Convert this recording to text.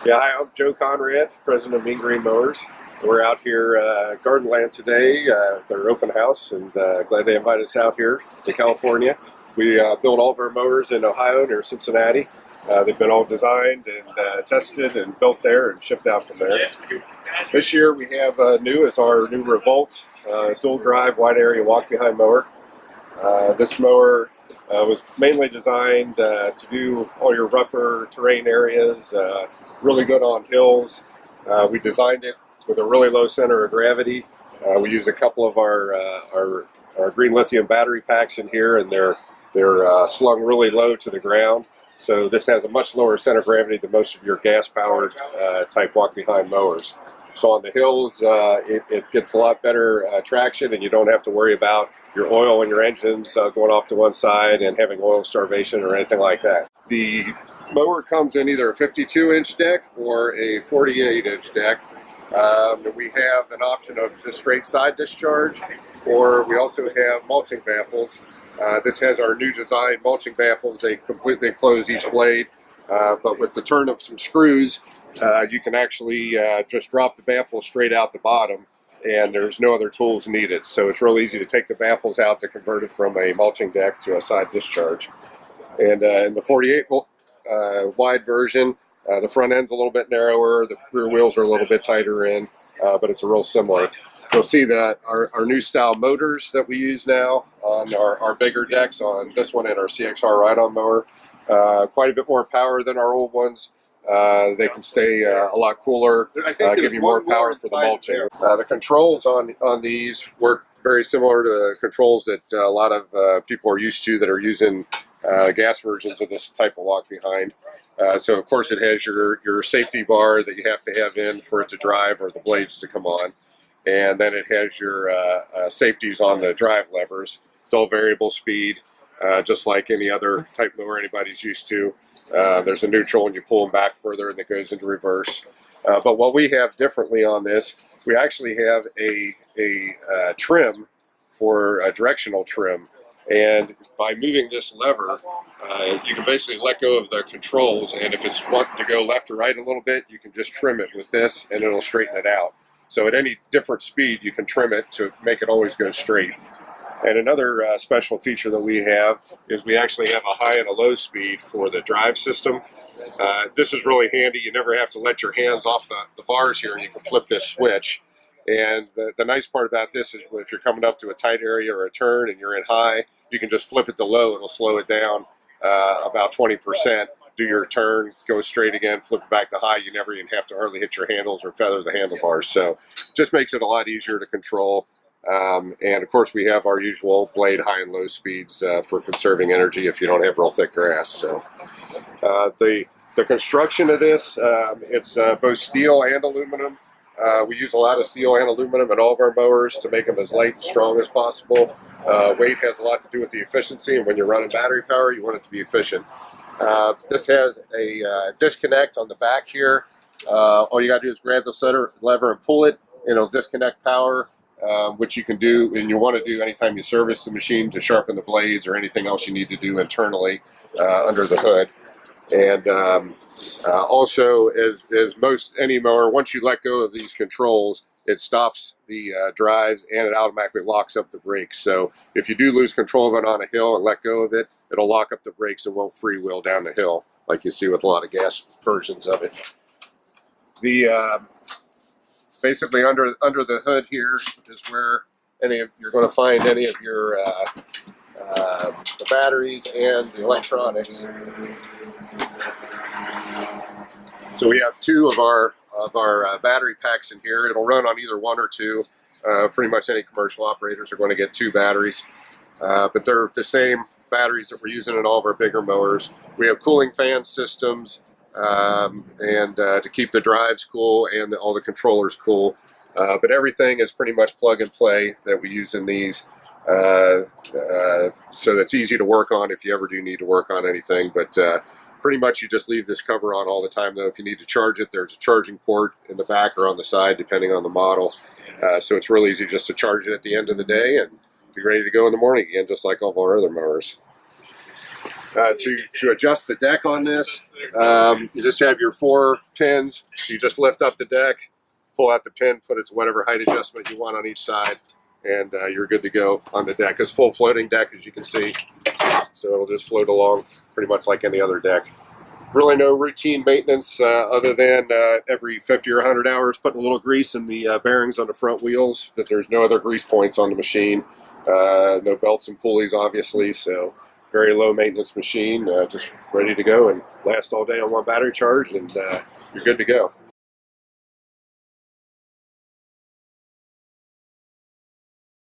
Yeah, hi, I'm Joe Conrad, president of Mean Green Mowers. We're out here Gardenland today, their open house, and glad they invited us out here to California. We build all of our mowers in Ohio near Cincinnati. They've been all designed and tested and built there and shipped out from there. This year we have new is our new Revolt dual drive wide area walk behind mower. This mower was mainly designed to do all your rougher terrain areas, really good on hills. We designed it with a really low center of gravity. We use a couple of our green lithium battery packs in here, and they're slung really low to the ground. So this has a much lower center of gravity than most of your gas-powered type walk-behind mowers. So on the hills, it gets a lot better traction, and you don't have to worry about your oil and your engines going off to one side and having oil starvation or anything like that. The mower comes in either a 52-inch deck or a 48-inch deck. We have an option of just straight side discharge, or we also have mulching baffles. This has our new design mulching baffles. They completely close each blade, but with the turn of some screws, you can actually just drop the baffle straight out the bottom, and there's no other tools needed. So it's real easy to take the baffles out to convert it from a mulching deck to a side discharge. And in the 48 wide version, the front end's a little bit narrower, the rear wheels are a little bit tighter in, but it's a real similar. You'll see that our new style motors that we use now on our bigger decks, on this one and our CXR ride-on mower, quite a bit more power than our old ones. They can stay a lot cooler, give you more power for the mulching. The controls on these work very similar to controls that a lot of people are used to that are using gas versions of this type of walk behind. So of course it has your safety bar that you have to have in for it to drive or the blades to come on. And then it has your safeties on the drive levers. It's all variable speed, just like any other type mower anybody's used to. There's a neutral and you pull them back further and it goes into reverse. But what we have differently on this, we actually have a trim for a directional trim. And by moving this lever, you can basically let go of the controls, and if it's wanting to go left or right a little bit, you can just trim it with this and it'll straighten it out. So at any different speed, you can trim it to make it always go straight. And another special feature that we have is we actually have a high and a low speed for the drive system. This is really handy. You never have to let your hands off the bars here, and you can flip this switch. And the nice part about this is if you're coming up to a tight area or a turn and you're in high, you can just flip it to low. It'll slow it down about 20%. Do your turn, go straight again, flip it back to high. You never even have to hardly hit your handles or feather the handlebars. So just makes it a lot easier to control. And of course we have our usual blade high and low speeds for conserving energy if you don't have real thick grass. So the construction of this, it's both steel and aluminum. We use a lot of steel and aluminum in all of our mowers to make them as light and strong as possible. Weight has a lot to do with the efficiency, and when you're running battery power, you want it to be efficient. This has a disconnect on the back here. All you got to do is grab the center lever and pull it, and it'll disconnect power, which you can do and you want to do anytime you service the machine to sharpen the blades or anything else you need to do internally under the hood. And also, as most any mower, once you let go of these controls, it stops the drives and it automatically locks up the brakes. So if you do lose control of it on a hill and let go of it, it'll lock up the brakes and won't freewheel down the hill like you see with a lot of gas versions of it. The basically under the hood here is where you're going to find any of your the batteries and the electronics. So we have two of our battery packs in here. It'll run on either one or two. Pretty much any commercial operators are going to get two batteries, but they're the same batteries that we're using in all of our bigger mowers. We have cooling fan systems and to keep the drives cool and all the controllers cool. But everything is pretty much plug and play that we use in these. So it's easy to work on if you ever do need to work on anything. But pretty much you just leave this cover on all the time, though. If you need to charge it, there's a charging port in the back or on the side, depending on the model. So it's real easy just to charge it at the end of the day and be ready to go in the morning again, just like all of our other mowers. To adjust the deck on this, you just have your 4 pins. You just lift up the deck, pull out the pin, put it to whatever height adjustment you want on each side, and you're good to go on the deck. It's full floating deck, as you can see, so it'll just float along pretty much like any other deck. Really no routine maintenance other than every 50 or 100 hours putting a little grease in the bearings on the front wheels, but there's no other grease points on the machine. No belts and pulleys, obviously, so very low maintenance machine, just ready to go and last all day on one battery charge, and you're good to go.